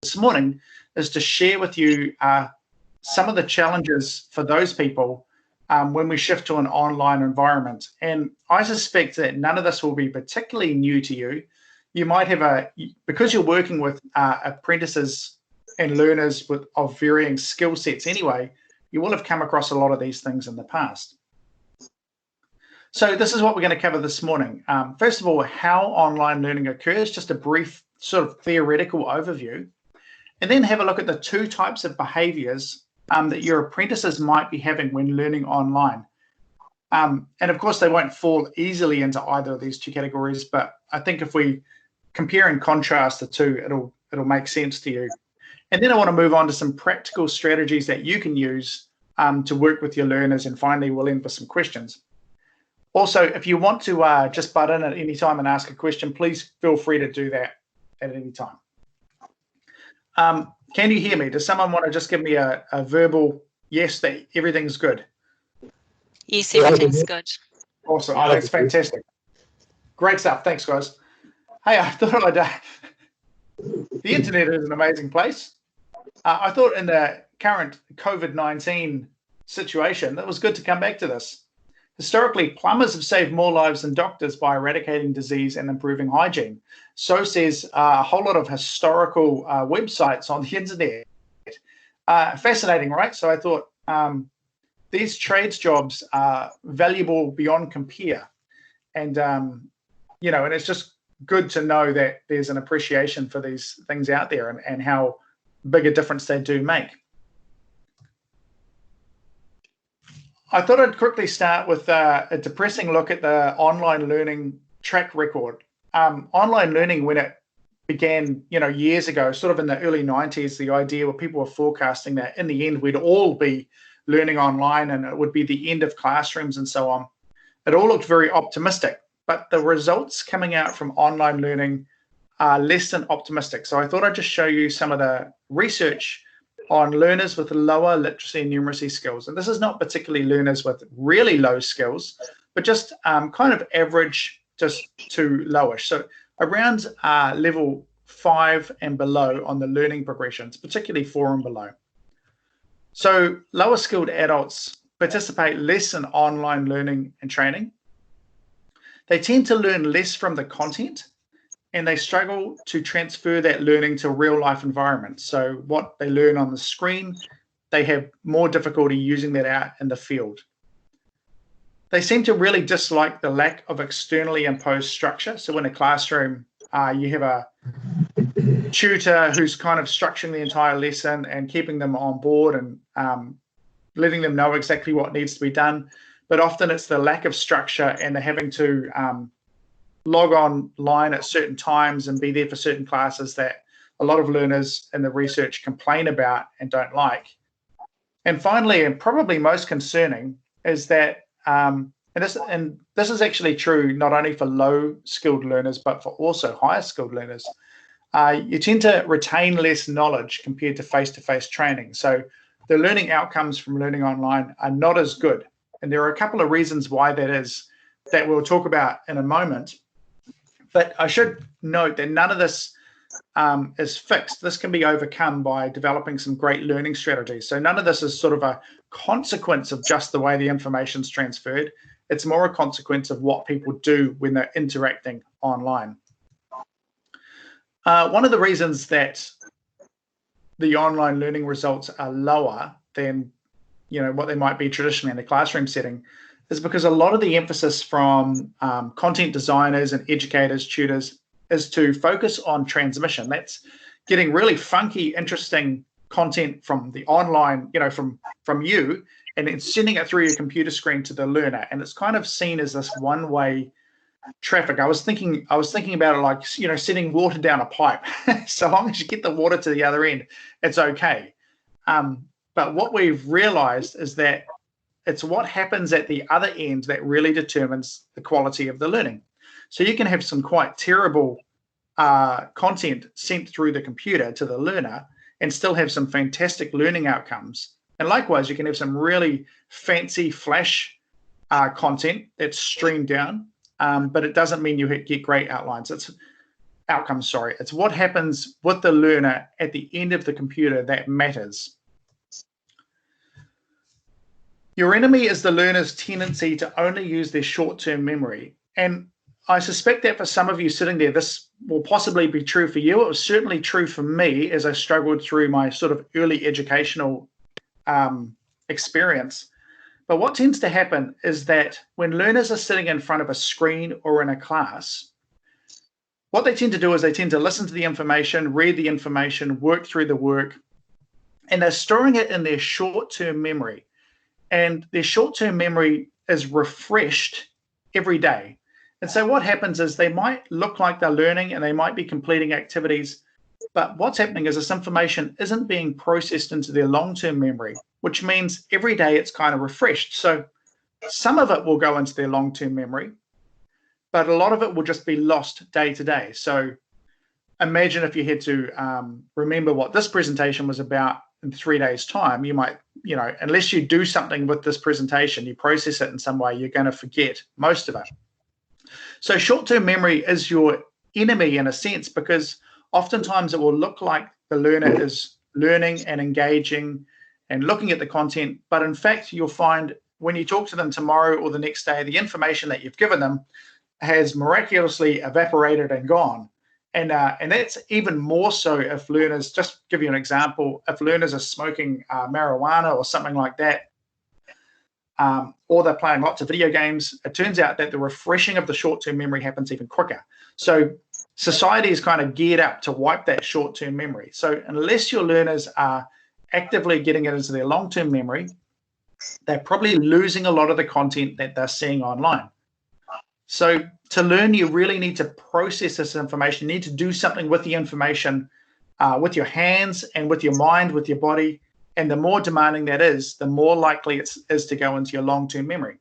this morning is to share with you some of the challenges for those people when we shift to an online environment. And I suspect that none of this will be particularly new to you. You might have because you're working with apprentices and learners of varying skill sets anyway, you will have come across a lot of these things in the past. So this is what we're going to cover this morning. First of all, how online learning occurs, just a brief sort of theoretical overview, and then have a look at the two types of behaviors that your apprentices might be having when learning online. And of course, they won't fall easily into either of these two categories, but I think if we compare and contrast the two, it'll make sense to you. And then I want to move on to some practical strategies that you can use to work with your learners, and finally we'll end with some questions. Also, if you want to just butt in at any time and ask a question, please feel free to do that at any time. Can you hear me? Does someone want to just give me a verbal yes that everything's good? Yes, everything's good. Awesome. That's fantastic. Great stuff. Thanks, guys. Hey, I thought the internet is an amazing place. I thought in the current COVID-19 situation, it was good to come back to this. Historically, plumbers have saved more lives than doctors by eradicating disease and improving hygiene. So says a whole lot of historical websites on the internet. Fascinating, right? So I thought these trades jobs are valuable beyond compare. And, and it's just good to know that there's an appreciation for these things out there and how big a difference they do make. I thought I'd quickly start with a depressing look at the online learning track record. Online learning, when it began, years ago, sort of in the early 90s, the idea where people were forecasting that in the end, we'd all be learning online and it would be the end of classrooms and so on. It all looked very optimistic, but the results coming out from online learning are less than optimistic. So I thought I'd just show you some of the research on learners with lower literacy and numeracy skills. And this is not particularly learners with really low skills, but just kind of average just to lowish. So around level 5 and below on the learning progressions, particularly 4 and below. So lower skilled adults participate less in online learning and training. They tend to learn less from the content, and they struggle to transfer that learning to a real life environment. So what they learn on the screen, they have more difficulty using that out in the field. They seem to really dislike the lack of externally imposed structure. So in a classroom, you have a tutor who's kind of structuring the entire lesson and keeping them on board and letting them know exactly what needs to be done. But often it's the lack of structure, and they're having to log online at certain times and be there for certain classes that a lot of learners in the research complain about and don't like. And finally, and probably most concerning, is that, and this is actually true not only for low skilled learners, but for also higher skilled learners, you tend to retain less knowledge compared to face-to-face training. So the learning outcomes from learning online are not as good. And there are a couple of reasons why that is that we'll talk about in a moment. But I should note that none of this is fixed. This can be overcome by developing some great learning strategies. So none of this is sort of a consequence of just the way the information's transferred. It's more a consequence of what people do when they're interacting online. One of the reasons that the online learning results are lower than what they might be traditionally in the classroom setting is because a lot of the emphasis from content designers and educators, tutors, is to focus on transmission. That's getting really funky, interesting content from the online, from you, and then sending it through your computer screen to the learner. And it's kind of seen as this one-way traffic. I was thinking about it like, sending water down a pipe. So long as you get the water to the other end, it's okay. But what we've realized is that it's what happens at the other end that really determines the quality of the learning. So you can have some quite terrible content sent through the computer to the learner and still have some fantastic learning outcomes. And likewise, you can have some really fancy flash content that's streamed down, but it doesn't mean you get great outlines. outcomes, sorry. It's what happens with the learner at the end of the computer that matters. Your enemy is the learner's tendency to only use their short-term memory. And I suspect that for some of you sitting there, this will possibly be true for you. It was certainly true for me as I struggled through my sort of early educational experience. But what tends to happen is that when learners are sitting in front of a screen or in a class, what they tend to do is they tend to listen to the information, read the information, work through the work, and they're storing it in their short-term memory. And their short-term memory is refreshed every day. And so what happens is they might look like they're learning and they might be completing activities, but what's happening is this information isn't being processed into their long-term memory, which means every day it's kind of refreshed. So some of it will go into their long-term memory, but a lot of it will just be lost day to day. So imagine if you had to remember what this presentation was about in 3 days' time, you might, unless you do something with this presentation, you process it in some way, you're going to forget most of it. So short-term memory is your enemy in a sense, because oftentimes it will look like the learner is learning and engaging and looking at the content, but in fact, you'll find when you talk to them tomorrow or the next day, the information that you've given them has miraculously evaporated and gone. And that's even more so if learners, just give you an example, if learners are smoking marijuana or something like that, or they're playing lots of video games, it turns out that the refreshing of the short-term memory happens even quicker. So society is kind of geared up to wipe that short-term memory. So unless your learners are actively getting it into their long-term memory, they're probably losing a lot of the content that they're seeing online. So to learn, you really need to process this information. You need to do something with the information, with your hands and with your mind, with your body. And the more demanding that is, the more likely it is to go into your long-term memory.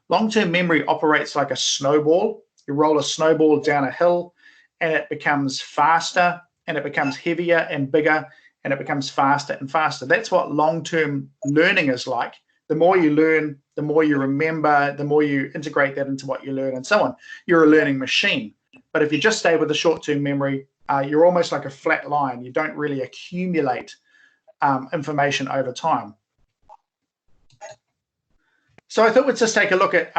Long-term memory operates like a snowball. You roll a snowball down a hill and it becomes faster and it becomes heavier and bigger and it becomes faster and faster. That's what long-term learning is like. The more you learn, the more you remember, the more you integrate that into what you learn and so on. You're a learning machine. But if you just stay with the short-term memory, you're almost like a flat line. You don't really accumulate information over time. So I thought we'd just take a look at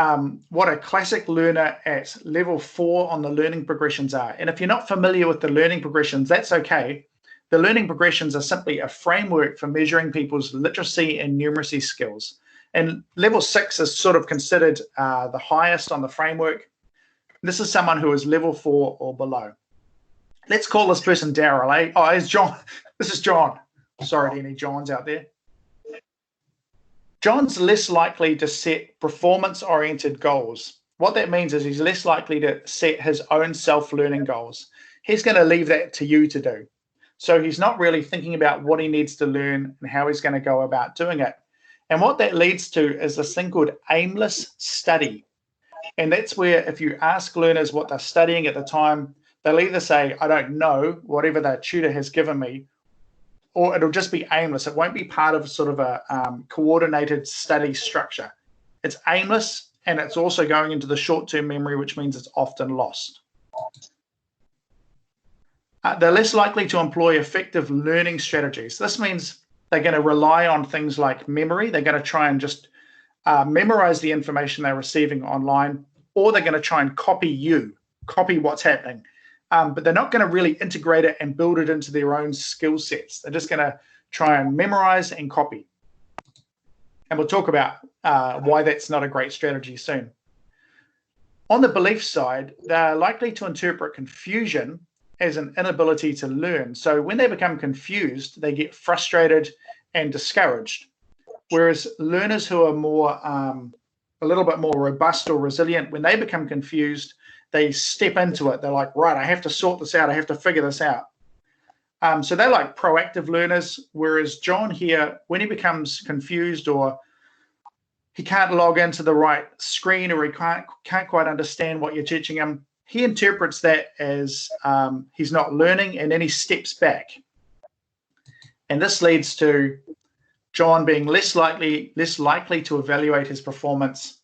what a classic learner at level 4 on the learning progressions are. And if you're not familiar with the learning progressions, that's okay. The learning progressions are simply a framework for measuring people's literacy and numeracy skills. And level 6 is sort of considered the highest on the framework. This is someone who is level 4 or below. Let's call this person Daryl, eh? Oh, it's John. This is John. Sorry to any Johns out there. John's less likely to set performance-oriented goals. What that means is he's less likely to set his own self-learning goals. He's going to leave that to you to do. So he's not really thinking about what he needs to learn and how he's going to go about doing it. And what that leads to is this thing called aimless study. And that's where if you ask learners what they're studying at the time, they'll either say, I don't know, whatever their tutor has given me, or it'll just be aimless. It won't be part of sort of a coordinated study structure. It's aimless, and it's also going into the short-term memory, which means it's often lost. They're less likely to employ effective learning strategies. This means they're going to rely on things like memory. They're going to try and just memorize the information they're receiving online, or they're going to try and copy what's happening. But they're not going to really integrate it and build it into their own skill sets. They're just going to try and memorize and copy. And we'll talk about why that's not a great strategy soon. On the belief side, they're likely to interpret confusion as an inability to learn. So when they become confused, they get frustrated and discouraged. Whereas learners who are more, a little bit more robust or resilient, when they become confused, they step into it. They're like, right, I have to sort this out. I have to figure this out. So they're like proactive learners. Whereas John here, when he becomes confused or he can't log into the right screen or he can't quite understand what you're teaching him, he interprets that as he's not learning, and then he steps back. And this leads to John being less likely to evaluate his performance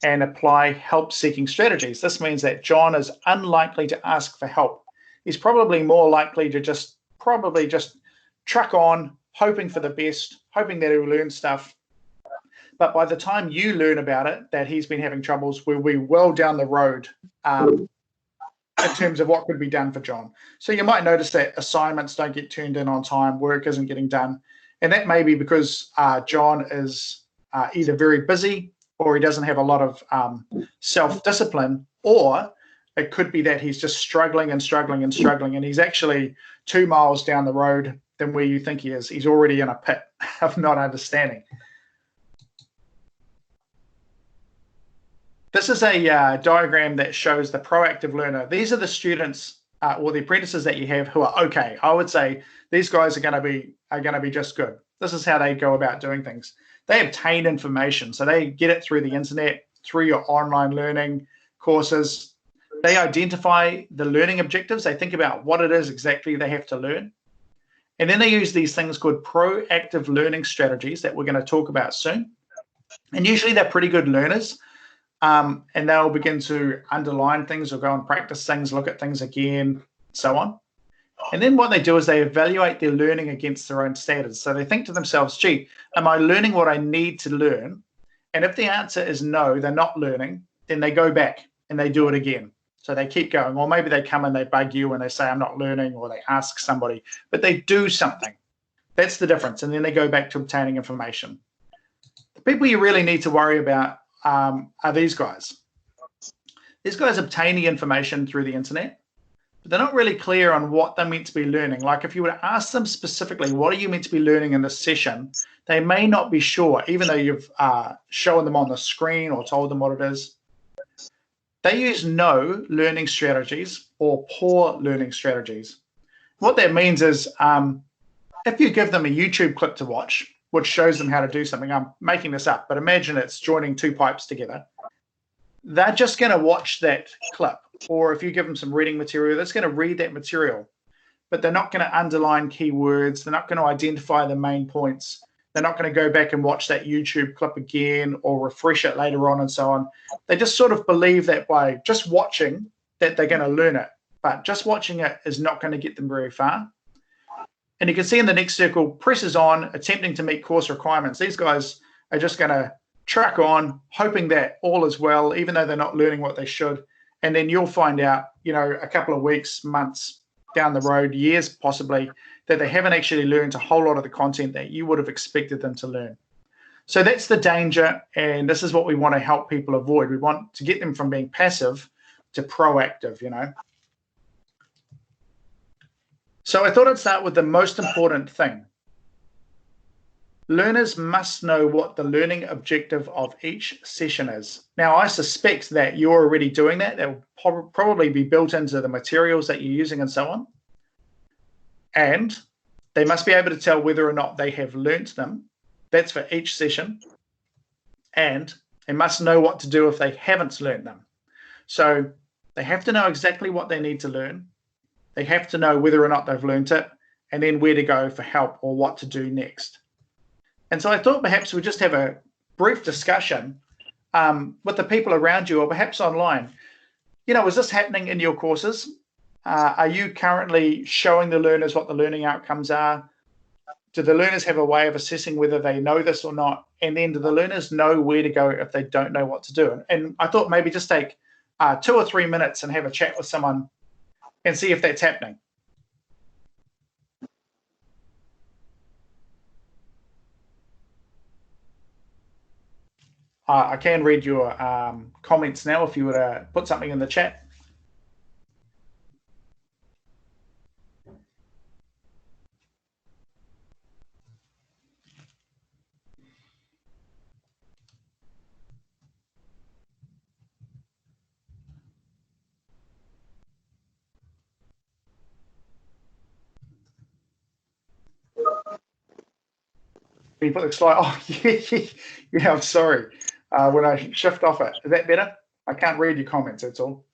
and apply help-seeking strategies. This means that John is unlikely to ask for help. he's probably more likely to just truck on, hoping for the best, hoping that he'll learn stuff. But by the time you learn about it, that he's been having troubles, we'll be well down the road in terms of what could be done for John. So you might notice that assignments don't get turned in on time, work isn't getting done. And that may be because John is either very busy or he doesn't have a lot of self-discipline, or it could be that he's just struggling and struggling and struggling, and he's actually 2 miles down the road than where you think he is. He's already in a pit of not understanding. This is a diagram that shows the proactive learner. These are the students or the apprentices that you have who are okay. I would say these guys are going to be just good. This is how they go about doing things. They obtain information, so they get it through the internet, through your online learning courses. They identify the learning objectives. They think about what it is exactly they have to learn. And then they use these things called proactive learning strategies that we're going to talk about soon. And usually they're pretty good learners. And they'll begin to underline things or go and practice things, look at things again, so on. And then what they do is they evaluate their learning against their own standards. So they think to themselves, gee, am I learning what I need to learn? And if the answer is no, they're not learning, then they go back and they do it again. So they keep going. Or maybe they come and they bug you and they say, I'm not learning, or they ask somebody, but they do something. That's the difference. And then they go back to obtaining information. The people you really need to worry about are these guys. These guys obtain the information through the internet, but they're not really clear on what they're meant to be learning. Like if you were to ask them specifically, what are you meant to be learning in this session? They may not be sure, even though you've shown them on the screen or told them what it is. They use no learning strategies or poor learning strategies. What that means is if you give them a YouTube clip to watch, which shows them how to do something. I'm making this up, but imagine it's joining 2 pipes together. They're just going to watch that clip. Or if you give them some reading material, they're just going to read that material. But they're not going to underline keywords. They're not going to identify the main points. They're not going to go back and watch that YouTube clip again or refresh it later on and so on. They just sort of believe that by just watching that they're going to learn it. But just watching it is not going to get them very far. And you can see in the next circle, presses on, attempting to meet course requirements. These guys are just going to truck on, hoping that all is well, even though they're not learning what they should. And then you'll find out, a couple of weeks, months down the road, years possibly, that they haven't actually learned a whole lot of the content that you would have expected them to learn. So that's the danger, and this is what we want to help people avoid. We want to get them from being passive to proactive, So I thought I'd start with the most important thing. Learners must know what the learning objective of each session is. Now, I suspect that you're already doing that. That will probably be built into the materials that you're using and so on. And they must be able to tell whether or not they have learnt them. That's for each session. And they must know what to do if they haven't learnt them. So they have to know exactly what they need to learn. They have to know whether or not they've learnt it, and then where to go for help or what to do next. And so I thought perhaps we'd just have a brief discussion with the people around you, or perhaps online. Is this happening in your courses? Are you currently showing the learners what the learning outcomes are? Do the learners have a way of assessing whether they know this or not? And then do the learners know where to go if they don't know what to do? And I thought maybe just take 2 or 3 minutes and have a chat with someone and see if that's happening. I can read your comments now if you were to put something in the chat. Can you put the slide? Oh, yeah, I'm sorry. When I shift off it, is that better? I can't read your comments, that's all.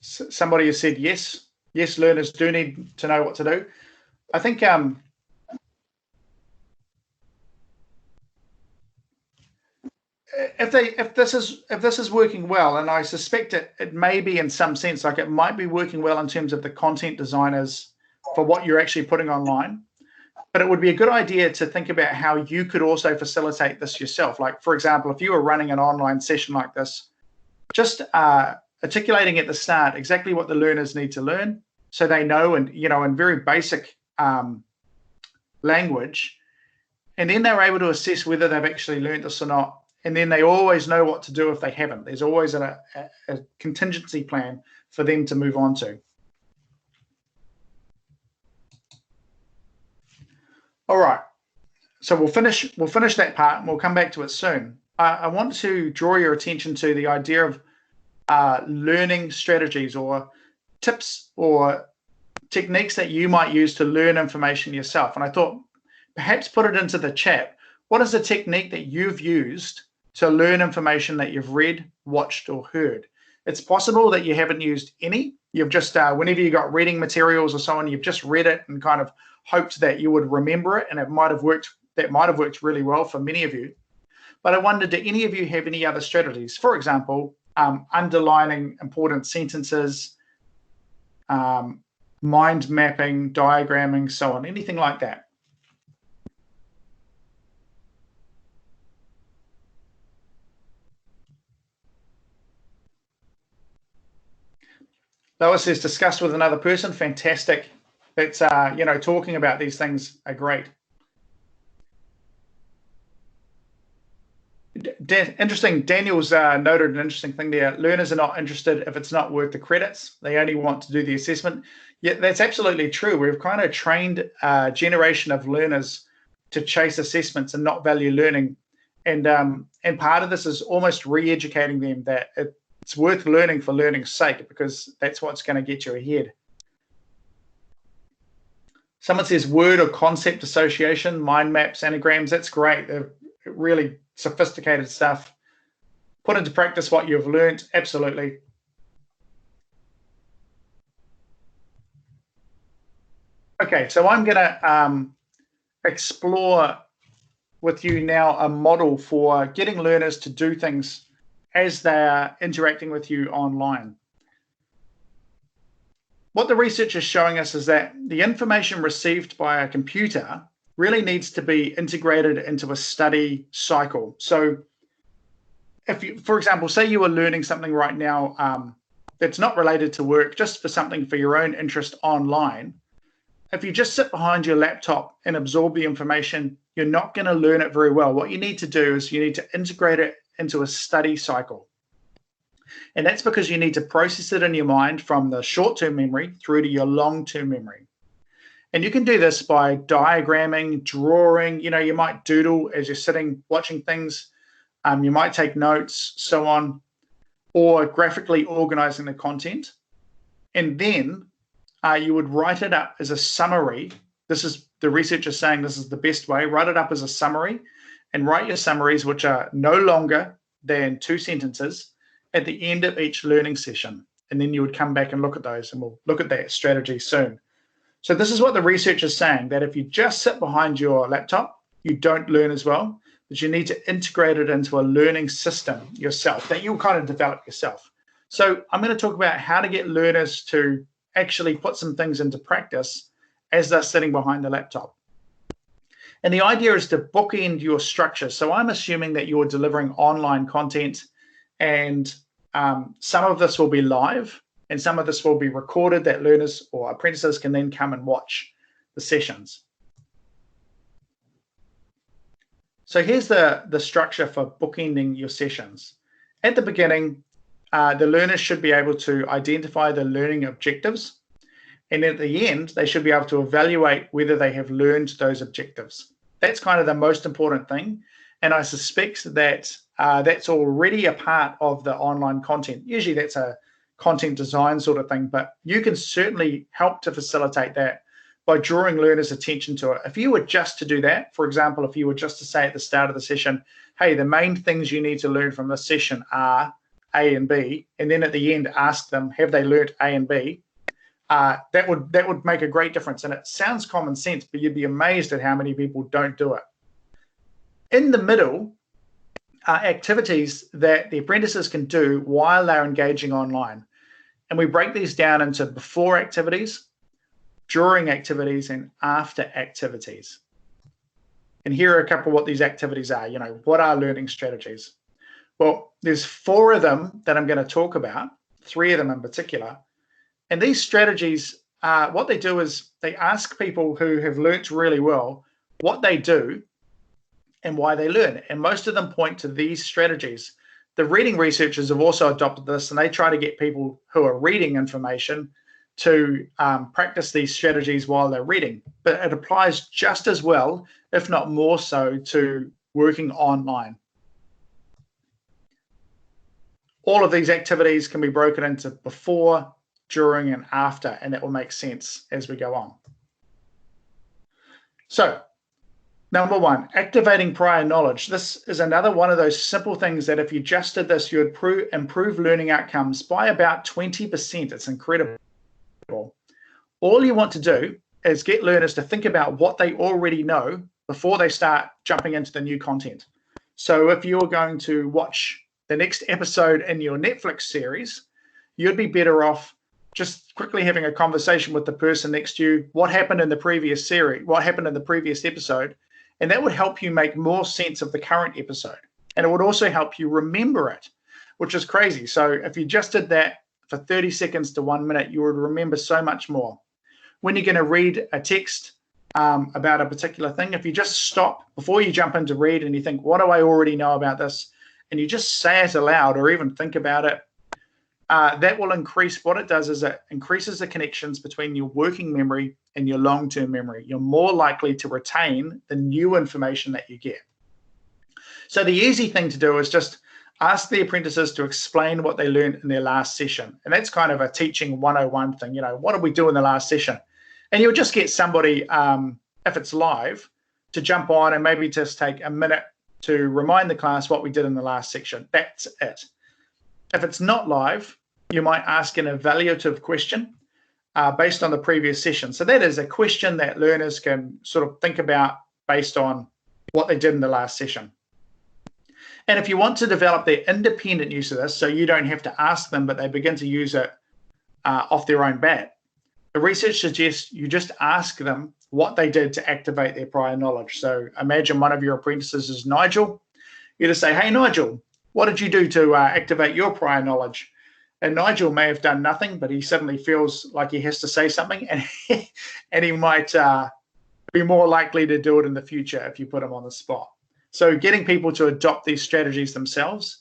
So somebody has said yes, learners do need to know what to do. I think if this is working well, and I suspect it may be in some sense, like it might be working well in terms of the content designers for what you're actually putting online, but it would be a good idea to think about how you could also facilitate this yourself. Like, for example, if you were running an online session like this, just articulating at the start exactly what the learners need to learn, so they know, and in very basic language, and then they're able to assess whether they've actually learned this or not. And then they always know what to do if they haven't. There's always a contingency plan for them to move on to. All right, so we'll finish that part, and we'll come back to it soon. I want to draw your attention to the idea of learning strategies or tips or techniques that you might use to learn information yourself. And I thought perhaps put it into the chat. What is a technique that you've used to learn information that you've read, watched, or heard? It's possible that you haven't used any. You've just, whenever you got reading materials or so on, you've just read it and kind of hoped that you would remember it, and it might have worked. That might have worked really well for many of you. But I wondered, do any of you have any other strategies? For example, underlining important sentences, mind mapping, diagramming, so on, anything like that. Lois says, discussed with another person. Fantastic. That's, talking about these things are great. Interesting. Daniel's noted an interesting thing there. Learners are not interested if it's not worth the credits. They only want to do the assessment. Yeah, that's absolutely true. We've kind of trained a generation of learners to chase assessments and not value learning. And part of this is almost re-educating them that it's worth learning for learning's sake, because that's what's going to get you ahead. Someone says word or concept association, mind maps, anagrams. That's great. They're really sophisticated stuff. Put into practice what you've learned. Absolutely. Okay, so I'm going to explore with you now a model for getting learners to do things as they're interacting with you online. What the research is showing us is that the information received by a computer really needs to be integrated into a study cycle. So if you, for example, say you are learning something right now that's not related to work, just for something for your own interest online, if you just sit behind your laptop and absorb the information, you're not going to learn it very well. What you need to do is you need to integrate it into a study cycle. And that's because you need to process it in your mind from the short-term memory through to your long-term memory. And you can do this by diagramming, drawing. You might doodle as you're sitting watching things. You might take notes, so on, or graphically organizing the content. And then you would write it up as a summary. This is the researchers saying this is the best way. Write it up as a summary, and write your summaries, which are no longer than 2 sentences, at the end of each learning session. And then you would come back and look at those, and we'll look at that strategy soon. So this is what the research is saying, that if you just sit behind your laptop, you don't learn as well, but you need to integrate it into a learning system yourself that you'll kind of develop yourself. So I'm going to talk about how to get learners to actually put some things into practice as they're sitting behind the laptop. And the idea is to bookend your structure. So I'm assuming that you're delivering online content, and some of this will be live and some of this will be recorded that learners or apprentices can then come and watch the sessions. So here's the structure for bookending your sessions. At the beginning, the learners should be able to identify the learning objectives. And at the end, they should be able to evaluate whether they have learned those objectives. That's kind of the most important thing. And I suspect that that's already a part of the online content. Usually that's a content design sort of thing, but you can certainly help to facilitate that by drawing learners' attention to it. If you were just to do that, for example, if you were just to say at the start of the session, hey, the main things you need to learn from this session are A and B, and then at the end ask them, have they learnt A and B? That would make a great difference. And it sounds common sense, but you'd be amazed at how many people don't do it. In the middle are activities that the apprentices can do while they're engaging online. And we break these down into before activities, during activities, and after activities. And here are a couple of what these activities are. What are learning strategies? Well, there's 4 of them that I'm going to talk about, 3 of them in particular. And these strategies, what they do is they ask people who have learnt really well what they do and why they learn. And most of them point to these strategies. The reading researchers have also adopted this, and they try to get people who are reading information to practice these strategies while they're reading. But it applies just as well, if not more so, to working online. All of these activities can be broken into before, during, and after, and that will make sense as we go on. So, number 1, activating prior knowledge. This is another one of those simple things that if you just did this, you would improve learning outcomes by about 20%. It's incredible. All you want to do is get learners to think about what they already know before they start jumping into the new content. So if you're going to watch the next episode in your Netflix series, you'd be better off just quickly having a conversation with the person next to you. What happened in the previous series? What happened in the previous episode? And that would help you make more sense of the current episode. And it would also help you remember it, which is crazy. So if you just did that for 30 seconds to 1 minute, you would remember so much more. When you're going to read a text about a particular thing, if you just stop before you jump in to read and you think, what do I already know about this? And you just say it aloud or even think about it, that will increase. What it does is it increases the connections between your working memory and your long-term memory. You're more likely to retain the new information that you get. So the easy thing to do is just ask the apprentices to explain what they learned in their last session. And that's kind of a teaching 101 thing. What did we do in the last session? And you'll just get somebody, if it's live, to jump on and maybe just take a minute to remind the class what we did in the last section. That's it. If it's not live, you might ask an evaluative question based on the previous session. So that is a question that learners can sort of think about based on what they did in the last session. And if you want to develop their independent use of this, so you don't have to ask them, but they begin to use it off their own bat, the research suggests you just ask them what they did to activate their prior knowledge. So imagine one of your apprentices is Nigel. You just say, hey, Nigel, what did you do to activate your prior knowledge? And Nigel may have done nothing, but he suddenly feels like he has to say something, and he might be more likely to do it in the future if you put him on the spot. So getting people to adopt these strategies themselves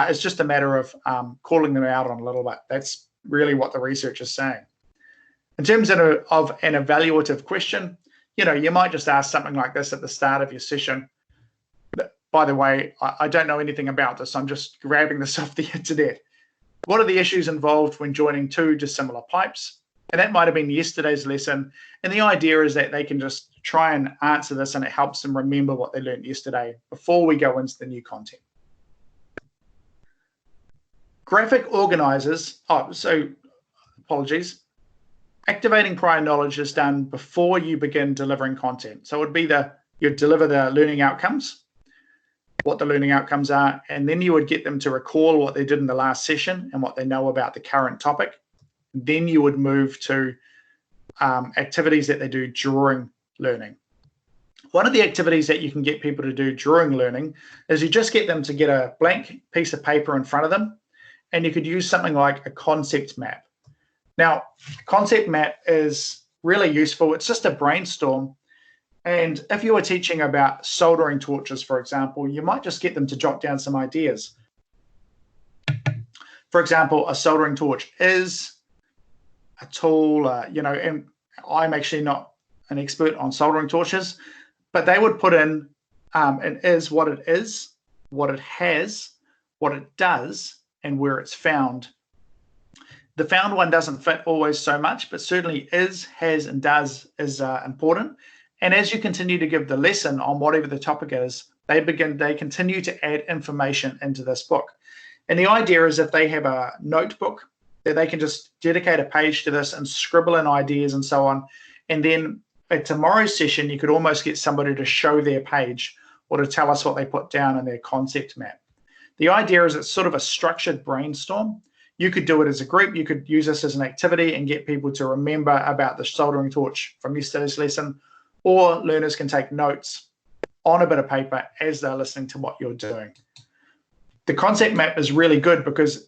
is just a matter of calling them out on a little bit. That's really what the research is saying. In terms of an evaluative question, you might just ask something like this at the start of your session. By the way, I don't know anything about this. I'm just grabbing this off the internet. What are the issues involved when joining 2 dissimilar pipes? And that might have been yesterday's lesson. And the idea is that they can just try and answer this, and it helps them remember what they learned yesterday before we go into the new content. Graphic organizers. Apologies. Activating prior knowledge is done before you begin delivering content. So it would be you deliver the learning outcomes, what the learning outcomes are, and then you would get them to recall what they did in the last session and what they know about the current topic. Then you would move to activities that they do during learning. One of the activities that you can get people to do during learning is you just get them to get a blank piece of paper in front of them, and you could use something like a concept map. Now, a concept map is really useful. It's just a brainstorm. And if you were teaching about soldering torches, for example, you might just get them to jot down some ideas. For example, a soldering torch is a tool, and I'm actually not an expert on soldering torches, but they would put in it is, what it has, what it does, and where it's found. The found one doesn't fit always so much, but certainly is, has, and does is important. And as you continue to give the lesson on whatever the topic is, they continue to add information into this book. And the idea is if they have a notebook, that they can just dedicate a page to this and scribble in ideas and so on. And then at tomorrow's session, you could almost get somebody to show their page or to tell us what they put down in their concept map. The idea is it's sort of a structured brainstorm. You could do it as a group. You could use this as an activity and get people to remember about the soldering torch from yesterday's lesson, or learners can take notes on a bit of paper as they're listening to what you're doing. The concept map is really good because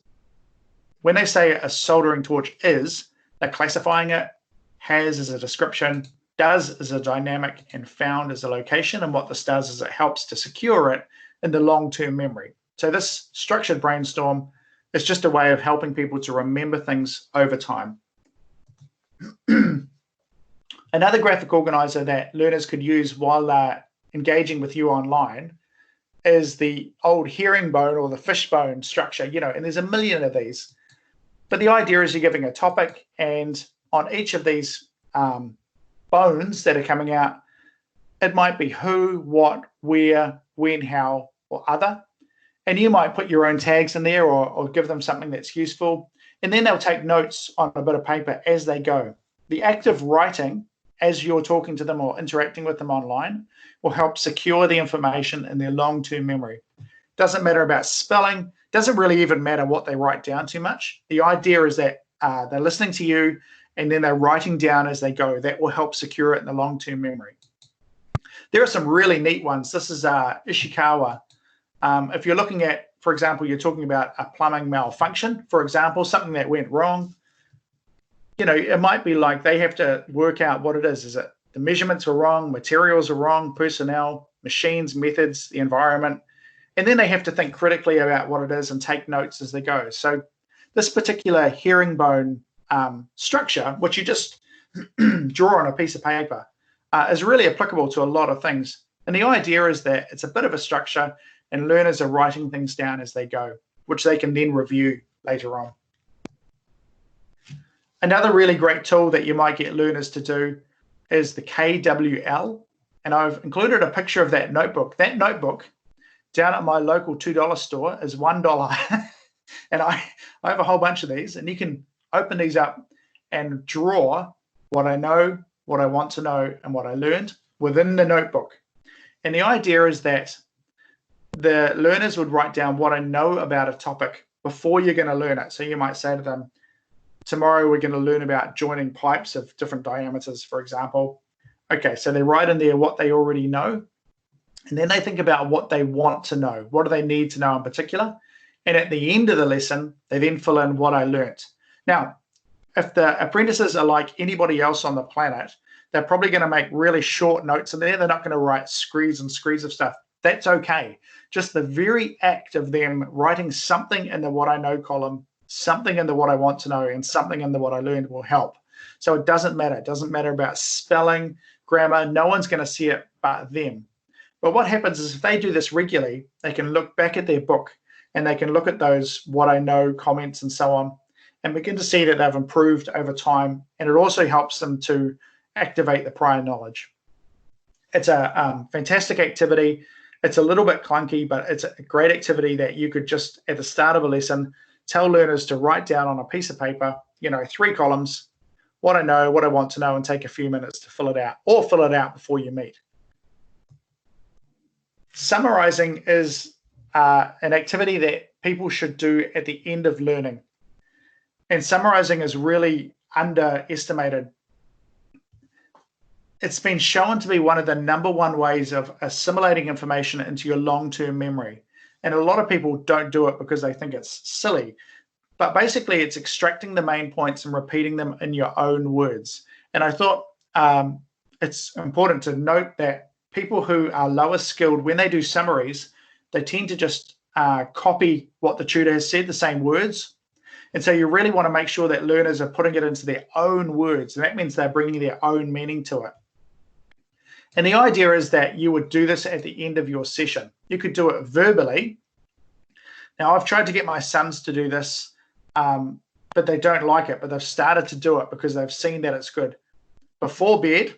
when they say a soldering torch is, they're classifying it, has as a description, does as a dynamic, and found as a location. And what this does is it helps to secure it in the long-term memory. So this structured brainstorm is just a way of helping people to remember things over time. Another graphic organizer that learners could use while they're engaging with you online is the old herringbone or the fishbone structure, and there's a million of these. But the idea is you're giving a topic, and on each of these bones that are coming out, it might be who, what, where, when, how, or other. And you might put your own tags in there or give them something that's useful. And then they'll take notes on a bit of paper as they go. The act of writing as you're talking to them or interacting with them online will help secure the information in their long-term memory. Doesn't matter about spelling, doesn't really even matter what they write down too much. The idea is that they're listening to you and then they're writing down as they go. That will help secure it in the long-term memory. There are some really neat ones. This is Ishikawa. If you're looking at, for example, you're talking about a plumbing malfunction, for example, something that went wrong, it might be like they have to work out what it is. Is it the measurements are wrong, materials are wrong, personnel, machines, methods, the environment, and then they have to think critically about what it is and take notes as they go. So this particular herringbone structure, which you just draw on a piece of paper, is really applicable to a lot of things. And the idea is that it's a bit of a structure and learners are writing things down as they go, which they can then review later on. Another really great tool that you might get learners to do is the KWL. And I've included a picture of that notebook. That notebook down at my local $2 store is $1. And I have a whole bunch of these, and you can open these up and draw what I know, what I want to know, and what I learned within the notebook. And the idea is that the learners would write down what I know about a topic before you're going to learn it. So you might say to them, tomorrow we're going to learn about joining pipes of different diameters, for example. Okay, so they write in there what they already know, and then they think about what they want to know. What do they need to know in particular? And at the end of the lesson, they then fill in what I learnt. Now, if the apprentices are like anybody else on the planet, they're probably going to make really short notes in there. They're not going to write screeds and screeds of stuff. That's okay. Just the very act of them writing something in the what I know column, something in the what I want to know, and something in the what I learned will help. So it doesn't matter. It doesn't matter about spelling, grammar. No one's going to see it but them. But what happens is if they do this regularly, they can look back at their book and they can look at those what I know comments and so on and begin to see that they've improved over time. And it also helps them to activate the prior knowledge. It's a fantastic activity. It's a little bit clunky, but it's a great activity that you could just, at the start of a lesson, tell learners to write down on a piece of paper, 3 columns, what I know, what I want to know, and take a few minutes to fill it out, or fill it out before you meet. Summarizing is an activity that people should do at the end of learning. And summarizing is really underestimated. It's been shown to be one of the #1 ways of assimilating information into your long-term memory. And a lot of people don't do it because they think it's silly. But basically, it's extracting the main points and repeating them in your own words. And I thought it's important to note that people who are lower skilled, when they do summaries, they tend to just copy what the tutor has said, the same words. And so you really want to make sure that learners are putting it into their own words. And that means they're bringing their own meaning to it. And the idea is that you would do this at the end of your session. You could do it verbally. Now, I've tried to get my sons to do this, but they don't like it. But they've started to do it because they've seen that it's good. Before bed,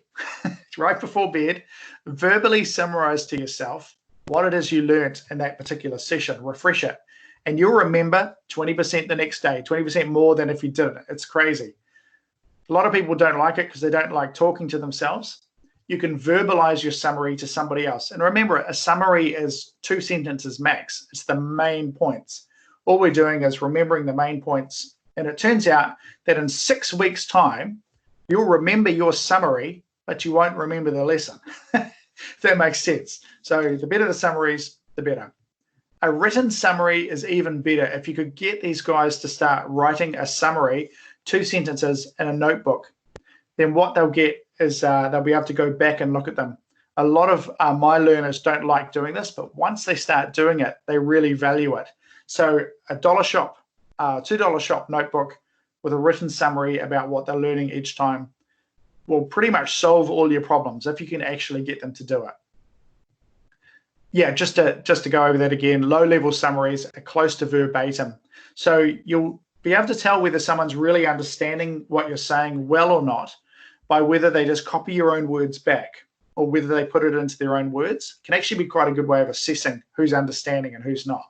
right before bed, verbally summarize to yourself what it is you learnt in that particular session. Refresh it. And you'll remember 20% the next day, 20% more than if you didn't. It's crazy. A lot of people don't like it because they don't like talking to themselves. You can verbalize your summary to somebody else. And remember, a summary is 2 sentences max. It's the main points. All we're doing is remembering the main points. And it turns out that in 6 weeks' time, you'll remember your summary, but you won't remember the lesson. If that makes sense. So the better the summaries, the better. A written summary is even better. If you could get these guys to start writing a summary, 2 sentences in a notebook, then what they'll get is they'll be able to go back and look at them. A lot of my learners don't like doing this, but once they start doing it, they really value it. So a $1 shop, $2 shop notebook with a written summary about what they're learning each time will pretty much solve all your problems if you can actually get them to do it. Yeah, just to go over that again, low-level summaries are close to verbatim. So you'll be able to tell whether someone's really understanding what you're saying well or not by whether they just copy your own words back or whether they put it into their own words. Can actually be quite a good way of assessing who's understanding and who's not.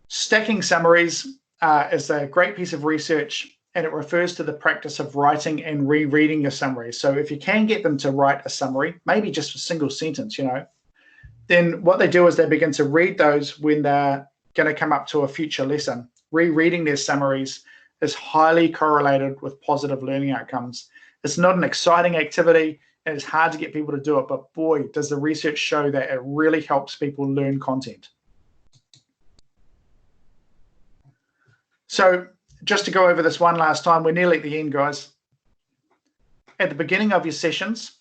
Stacking summaries is a great piece of research, and it refers to the practice of writing and rereading your summary. So if you can get them to write a summary, maybe just a single sentence, then what they do is they begin to read those when they're going to come up to a future lesson. Rereading their summaries is highly correlated with positive learning outcomes. It's not an exciting activity, and it's hard to get people to do it, but boy, does the research show that it really helps people learn content. So just to go over this one last time, we're nearly at the end, guys. At the beginning of your sessions,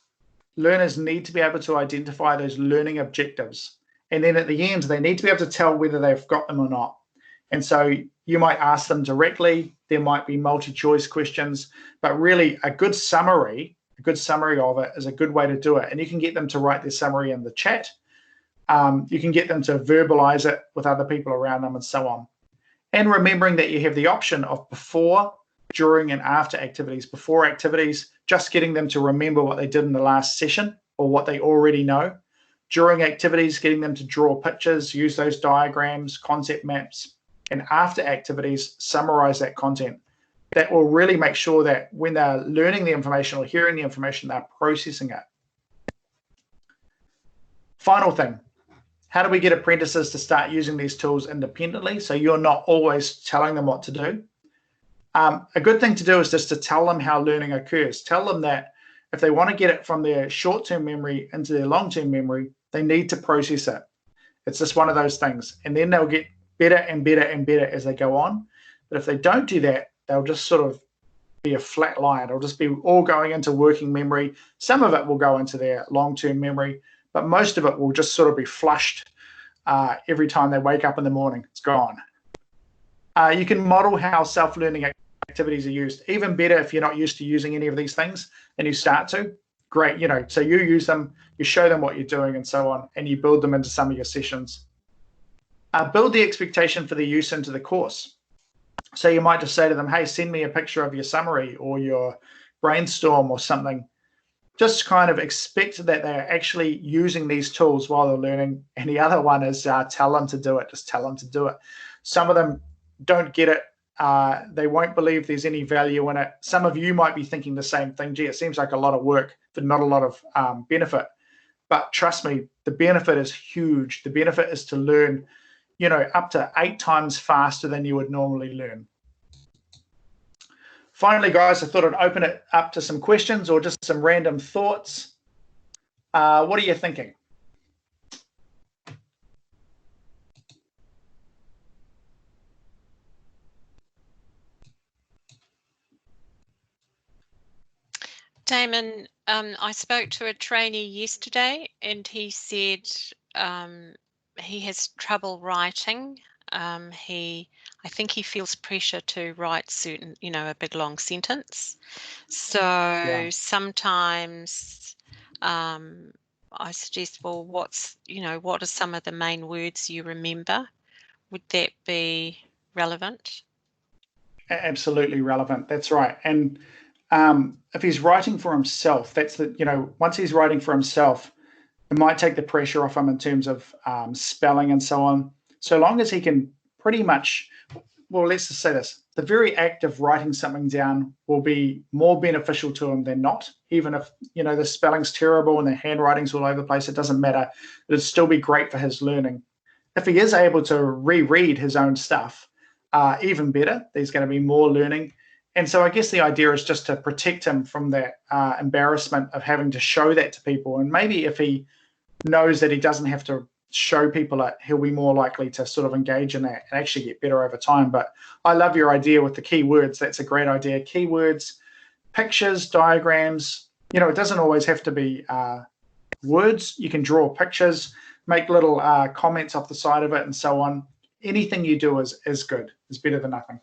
learners need to be able to identify those learning objectives. And then at the end, they need to be able to tell whether they've got them or not. And so you might ask them directly. There might be multi-choice questions, but really a good summary of it is a good way to do it. And you can get them to write their summary in the chat. You can get them to verbalize it with other people around them and so on. And remembering that you have the option of before, during, and after activities. Before activities, just getting them to remember what they did in the last session or what they already know. During activities, getting them to draw pictures, use those diagrams, concept maps. And after activities, summarize that content. That will really make sure that when they're learning the information or hearing the information, they're processing it. Final thing. How do we get apprentices to start using these tools independently so you're not always telling them what to do? A good thing to do is just to tell them how learning occurs. Tell them that if they want to get it from their short-term memory into their long-term memory, they need to process it. It's just one of those things. And then they'll get better and better and better as they go on. But if they don't do that, they'll just sort of be a flat line. It'll just be all going into working memory. Some of it will go into their long-term memory, but most of it will just sort of be flushed every time they wake up in the morning. It's gone. You can model how self-learning activities are used. Even better if you're not used to using any of these things and you start to. Great, so you use them, you show them what you're doing and so on, and you build them into some of your sessions. Build the expectation for the use into the course. So you might just say to them, hey, send me a picture of your summary or your brainstorm or something. Just kind of expect that they're actually using these tools while they're learning. And the other one is tell them to do it. Just tell them to do it. Some of them don't get it. They won't believe there's any value in it. Some of you might be thinking the same thing. Gee, it seems like a lot of work, but not a lot of benefit. But trust me, the benefit is huge. The benefit is to learn, up to 8 times faster than you would normally learn. Finally, guys, I thought I'd open it up to some questions or just some random thoughts. What are you thinking? Damon, I spoke to a trainee yesterday and he said he has trouble writing. I think he feels pressure to write certain, a big long sentence. So sometimes I suggest, well, what are some of the main words you remember? Would that be relevant? Absolutely relevant. That's right. And if he's writing for himself, once he's writing for himself, it might take the pressure off him in terms of spelling and so on. so long as he can pretty much, well, let's just say this, the very act of writing something down will be more beneficial to him than not. Even if, the spelling's terrible and the handwriting's all over the place, it doesn't matter. It'd still be great for his learning. If he is able to reread his own stuff, even better. There's going to be more learning. And so I guess the idea is just to protect him from that embarrassment of having to show that to people. And maybe if he knows that he doesn't have to show people it, he'll be more likely to sort of engage in that and actually get better over time. But I love your idea with the keywords. That's a great idea. Keywords, pictures, diagrams. It doesn't always have to be words. You can draw pictures, make little comments off the side of it and so on. Anything you do is good. It's better than nothing.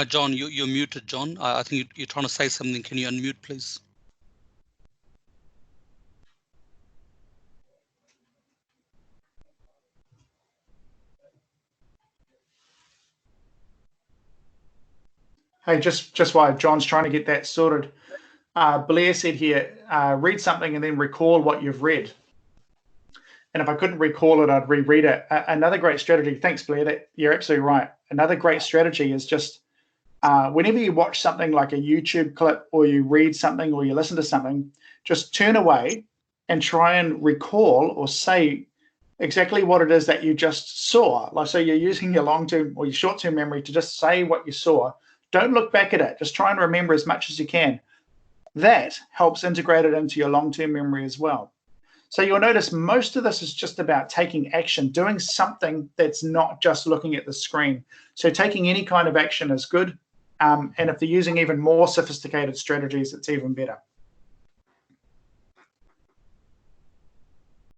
John, you're muted, John. I think you're trying to say something. Can you unmute, please? Hey, just while John's trying to get that sorted, Blair said here, read something and then recall what you've read. And if I couldn't recall it, I'd reread it. Another great strategy, thanks Blair, you're absolutely right. Another great strategy is just whenever you watch something like a YouTube clip or you read something or you listen to something, just turn away and try and recall or say exactly what it is that you just saw. Like, so you're using your long-term or your short-term memory to just say what you saw. Don't look back at it. Just try and remember as much as you can. That helps integrate it into your long-term memory as well. So you'll notice most of this is just about taking action, doing something that's not just looking at the screen. So taking any kind of action is good. And if they're using even more sophisticated strategies, it's even better.